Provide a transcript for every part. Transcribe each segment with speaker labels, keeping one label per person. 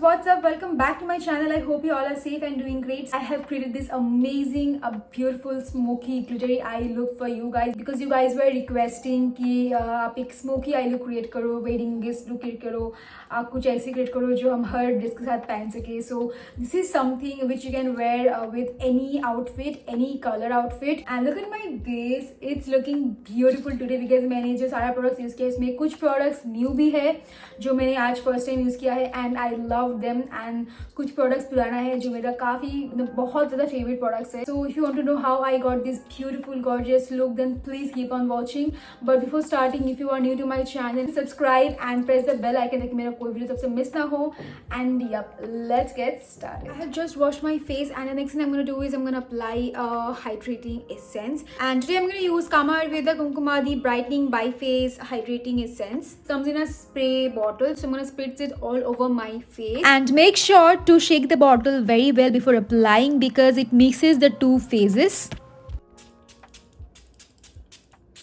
Speaker 1: what's up? Welcome back to my channel. I hope you all are safe and doing great. I have created this amazing, beautiful, smoky, glittery eye look for you guys because you guys were requesting कि आप एक smoky eye look create करो, wedding guest look create करो, आप कुछ ऐसे create करो जो हम हर dress के साथ पहन सके. So this is something which you can wear with any outfit, any color outfit. And look at my base. It's looking beautiful today because मैंने जो सारा products use किया इसमें कुछ products new भी है जो मैंने आज first time use किया है and I love them, and कुछ products पुराना है जो मेरा काफ़ी बहुत ज़्यादा favorite products है. So if you want to know how I got this beautiful gorgeous look, then please keep on watching. But before starting, if you are new to my channel, subscribe and press the bell icon ताकि मेरा कोई video सबसे miss ना हो. And yep, let's get started. I have just washed my face and the next thing I'm going to do is I'm going to apply a hydrating essence. And today I'm going to use Kama Ayurveda Kumkumadi Brightening by Face Hydrating Essence. Comes in a spray bottle, so I'm going to spritz it all over my face. And make sure to shake the bottle very well before applying because it mixes the two phases.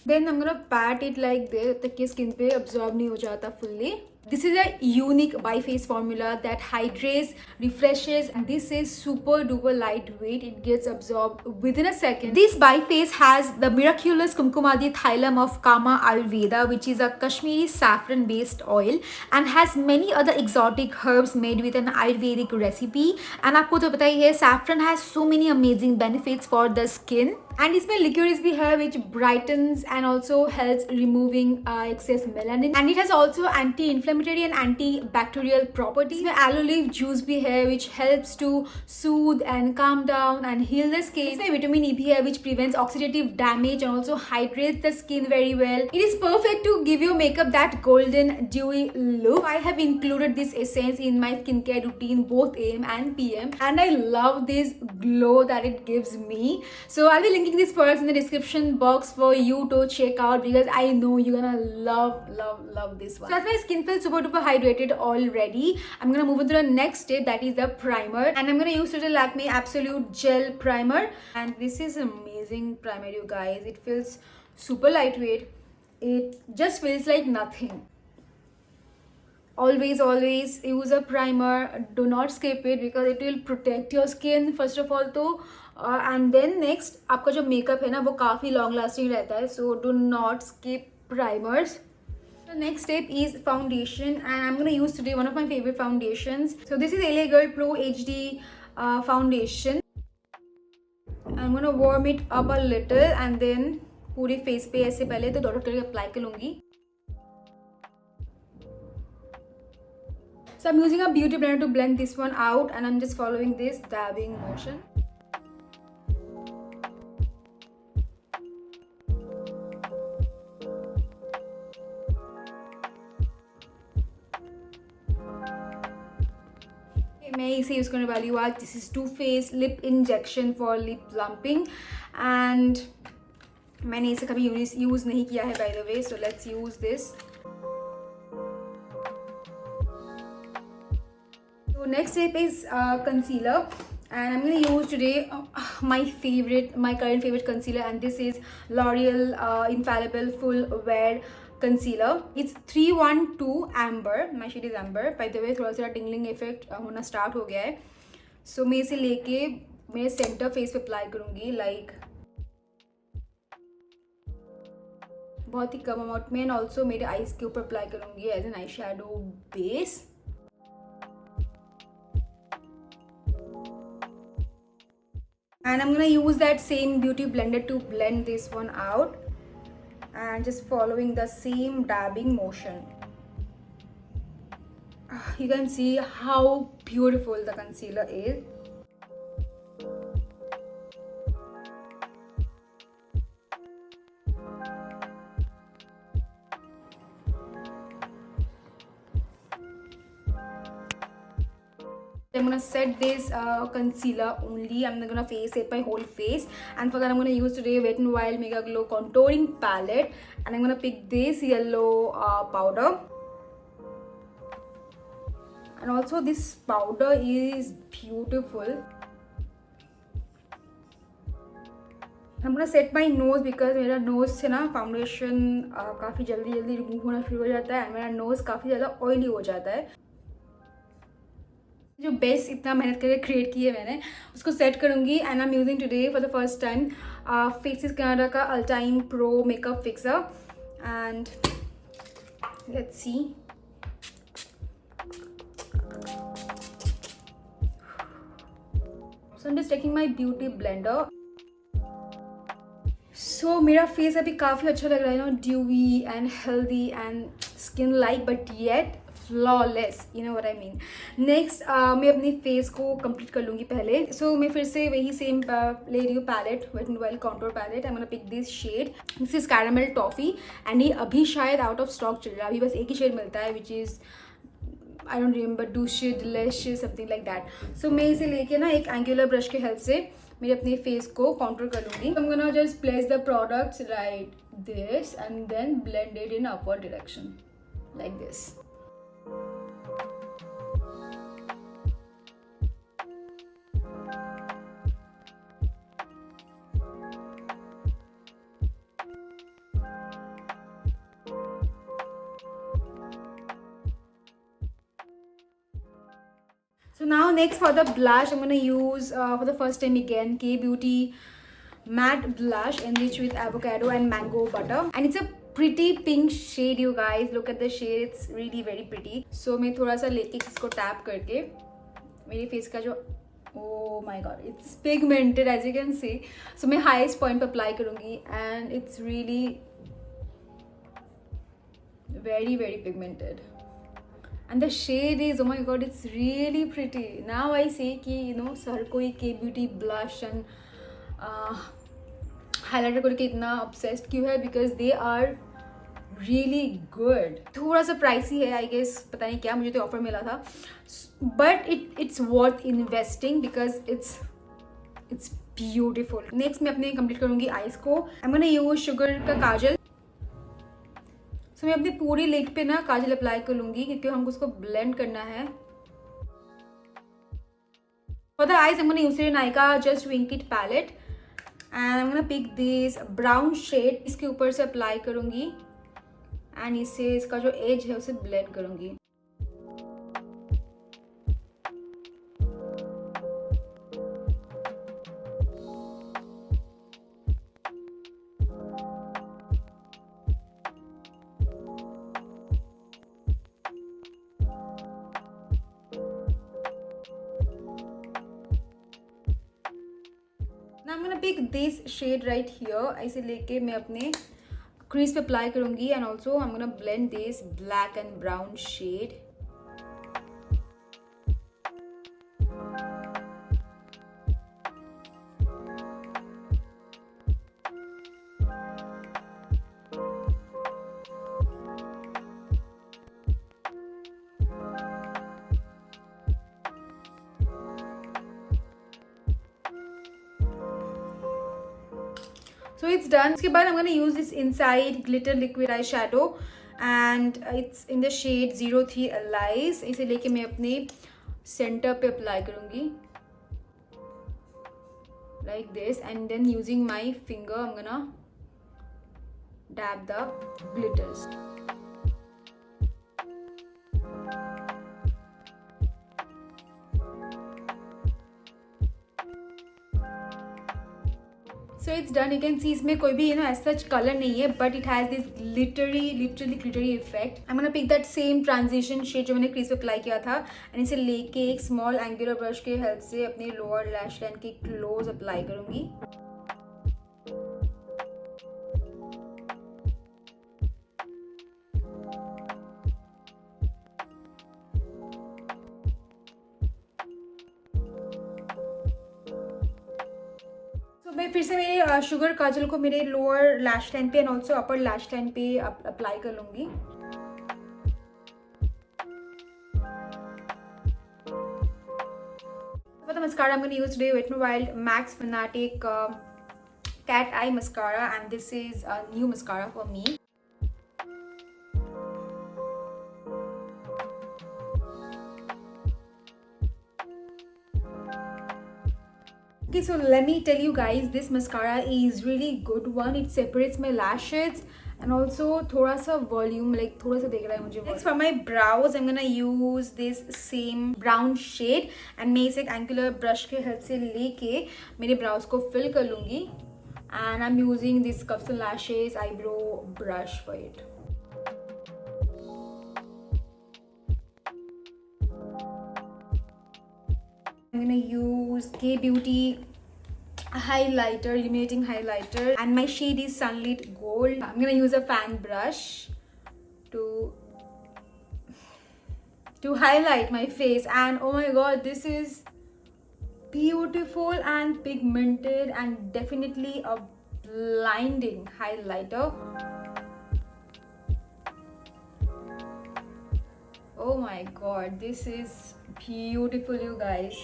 Speaker 1: Then I'm gonna pat it like this तब तक कि skin पे absorb नहीं हो जाता fully. This is a unique bi-face formula that hydrates, refreshes, and this is super duper lightweight. It gets absorbed within a second. This bi-face has the miraculous Kumkumadi Thailam of Kama Ayurveda, which is a Kashmiri saffron based oil and has many other exotic herbs made with an Ayurvedic recipe. And आपको तो पता ही है, saffron has so many amazing benefits for the skin. And इसमें licorice भी है which brightens and also helps removing excess melanin. And it has also anti-inflammatory and antibacterial properties. इसमें aloe leaf juice भी है which helps to soothe and calm down and heal the skin. इसमें vitamin E भी है which prevents oxidative damage and also hydrates the skin very well. It is perfect to give your makeup that golden dewy look. I have included this essence in my skincare routine both AM and PM, and I love this glow that it gives me. So I'll be linking these products in the description box for you to check out because I know you're gonna love this one. So as my skin feels super duper hydrated already, I'm gonna move on to the next step, that is the primer, and I'm gonna use today Lakme Absolute Gel Primer. And this is amazing primer, you guys. It feels super lightweight. It just feels like nothing. Always use a primer. Do not skip it because it will protect your skin first of all तो and then next आपका जो makeup है ना वो काफ़ी long lasting रहता है, so do not skip primers. The next step is foundation, and I'm going to use today one of my favorite foundations. So this is LA Girl Pro HD foundation. I'm going to warm it up a little and then पूरे face पे ऐसे पहले तो dot करके apply कर लूँगी. So I'm using a beauty blender to blend this one out, and I'm just following this dabbing motion. मैं इसे यूज़ करने वाली हूँ आज. This is Too Face lip injection for lip plumping, and मैंने इसे कभी यूज़ नहीं किया है by the way, so let's use this. So next step is concealer, and I'm going to use today my current favorite concealer, and this is L'Oreal Infallible Full Wear Concealer. It's 312 Amber. My shade is Amber. By the way, थोड़ा सा tingling effect होना start हो गया है. So मैं इसे लेके मेरे center face पे apply करूँगी, like बहुत ही कम amount में, and also मेरे eyes के ऊपर apply करूँगी as an eyeshadow base. And I'm gonna use that same beauty blender to blend this one out, and just following the same dabbing motion. You can see how beautiful the concealer is. I'm gonna set this concealer only. I'm not gonna set my whole face, and for that I'm gonna use today Wet n Wild Mega Glow contouring palette, and I'm gonna pick this yellow powder. And also this powder is beautiful. I'm gonna set my nose because मेरा nose से ना foundation काफ़ी जल्दी remove होना शुरू हो जाता है, and मेरा nose काफ़ी ज़्यादा oily हो जाता है. जो बेस इतना मेहनत करके क्रिएट की है मैंने, उसको सेट करूँगी. And I am using today for the first time Faces Canada का all time pro makeup fixer. And let's see. So I'm just taking my beauty blender. So मेरा फेस अभी काफ़ी अच्छा लग रहा है, dewy and healthy and skin like, but yet flawless, you know what I mean. Next मैं अपनी face को कंप्लीट कर लूँगी पहले. सो मैं फिर से वही सेम ले रही हूँ palette, wet and wild contour palette. I am gonna pick this shade. This is caramel toffee and ये अभी शायद आउट ऑफ स्टॉक चल रहा है. अभी बस एक ही शेड मिलता है, which is I don't remember, douce delicious something like that. So मैं इसे लेके ना एक एंगुलर ब्रश के हेल्प से मेरे अपने फेस को काउंटर कर लूँगी. I am gonna just place the products right this and then blend it in upward direction like this. So now next for the blush, I'm gonna use for the first time again K Beauty matte blush enriched with avocado and mango butter, and it's a pretty pink shade. You guys look at the shade, it's really very pretty. So मैं थोड़ा सा लेके इसको tap करके मेरे face का जो, oh my god, it's pigmented as you can see. So मैं highest point पे अप्लाई करूँगी and it's really very very pigmented. And the shade is, oh my god, it's really pretty. Now I say कि हर कोई K Beauty blush and highlighter करके इतना obsessed क्यों है, because they are really good. थोड़ा सा pricey है I guess, पता नहीं क्या, मुझे तो ऑफर मिला था, but it's worth investing because it's beautiful. Next मैं अपने कंप्लीट करूँगी आईज को. I'm gonna use शुगर का काजल. मैं अपनी पूरी लिड पे ना काजल अप्लाई कर लूंगी क्योंकि हमको उसको ब्लेंड करना है. For the eyes I am gonna use Nykaa just wink it palette and I am gonna pick this brown shade. इसके ऊपर से अप्लाई करूंगी एंड इससे इसका जो एज है उसे ब्लेंड करूंगी. I'm gonna pick this shade right here. ऐसे लेके मैं अपने क्रीज पे अप्लाई करूंगी and also I'm gonna blend this black and brown shade. So it's done. उसके बाद I'm gonna use this inside glitter liquid eyeshadow and it's in the shade 03 Alize. इसे लेके मैं अपने सेंटर पे अप्लाई करूँगी like this and then using my finger I'm gonna dab the glitters. So it's done. You can see इसमें कोई भी as such color नहीं है, but it has this literally glittery effect. I'm gonna pick that same transition shade जो मैंने crease पे apply किया था and इसे लेके एक small angular brush के हेल्प से अपने lower lash line के close अप्लाई करूँगी. मैं फिर से मेरे शुगर काजल को मेरे लोअर लैश लाइन पे and also upper lash line पे अप्लाई कर लूँगी. For the mascara I'm going to use today Wet n Wild Max Fanatic Cat Eye Mascara, and this is a new mascara for me. Okay, so let me tell you guys, this mascara is really good one. It separates my lashes and also थोड़ा सा volume, like थोड़ा सा दिख रहा है मुझे. Next for my brows I'm gonna use this same brown shade and मैं इसे एक angular brush के हेल्प से लेके मेरे brows को fill कर लूँगी. And I'm using this Cuffs and Lashes eyebrow brush for it. I'm gonna use K Beauty highlighter, illuminating highlighter, and my shade is Sunlit Gold. I'm gonna use a fan brush to highlight my face, and oh my god, this is beautiful and pigmented and definitely a blinding highlighter. Oh my god, this is beautiful, you guys.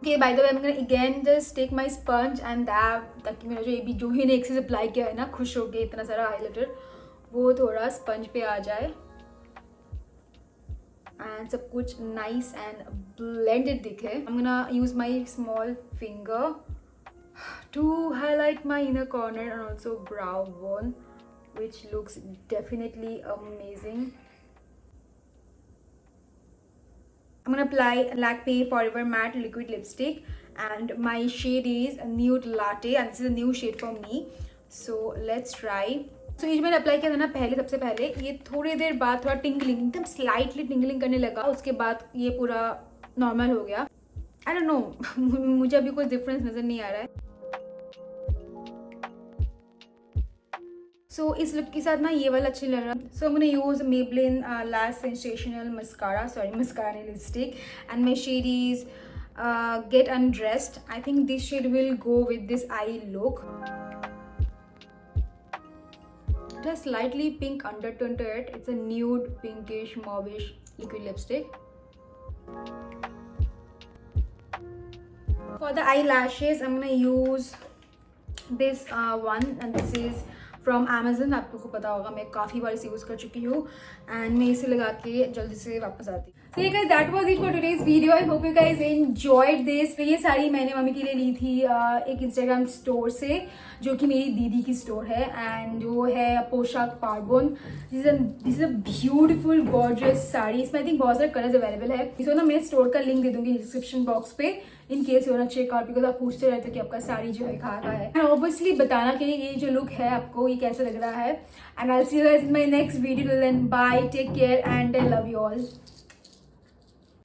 Speaker 1: Okay, by the way, I'm gonna again just take my sponge and dab, ताकि मेरा जो ही ने एक से apply किया है ना, खुश हो गए इतना सारा हाइलाइटर, वो थोड़ा स्पंज पे आ जाए and सब कुछ nice and blended दिखे. I'm gonna use my small finger to highlight my inner corner and also brow bone, which looks definitely amazing. I'm gonna apply Lakme Forever Matte Liquid Lipstick and my shade is Nude Latte and this is a new shade for me. So let's try. So ये जो मैंने apply किया था ना पहले, सबसे पहले ये थोड़ी देर बाद थोड़ा टिंगलिंग, एकदम स्लाइटली टिंगलिंग करने लगा, उसके बाद ये पूरा नॉर्मल हो गया. आई डोंट नो, मुझे अभी कुछ डिफरेंस नज़र नहीं आ रहा है. सो इस लुक के साथ ना ये वाला अच्छा लग रहा है. सो मैंने use Maybelline Lash Sensational mascara, sorry mascara नहीं, lipstick, and my shade is Get Undressed. I think this shade will go with this eye look. It has slightly pink undertone to it. It's a nude pinkish mauvish liquid lipstick. For the eyelashes I'm gonna use this one, and this is from Amazon. आपको पता होगा मैं काफ़ी बार इसे use कर चुकी हूँ and मैं इसे लगा के जल्दी से वापस आती हूँ. So guys, that was it for today's video. I hope you guys enjoyed this. तो ये साड़ी मैंने मम्मी के लिए ली थी एक इंस्टाग्राम स्टोर से, जो कि मेरी दीदी की स्टोर है एंड जो है पोशाक पार्बन. This is a beautiful gorgeous sari. इसमें आई थिंक बहुत सारे कलर्स अवेलेबल है. इसको ना मैं स्टोर का लिंक दे दूंगी डिस्क्रिप्शन बॉक्स पे, in case you want to check out, because आप पूछते रहते हो कि आपका साड़ी जो है कहाँ का है. एंड ऑब्वियसली बताना कि ये जो लुक है आपको ये कैसा लग रहा है. And I will see you guys in my next video. Till then bye, take care and I love you all.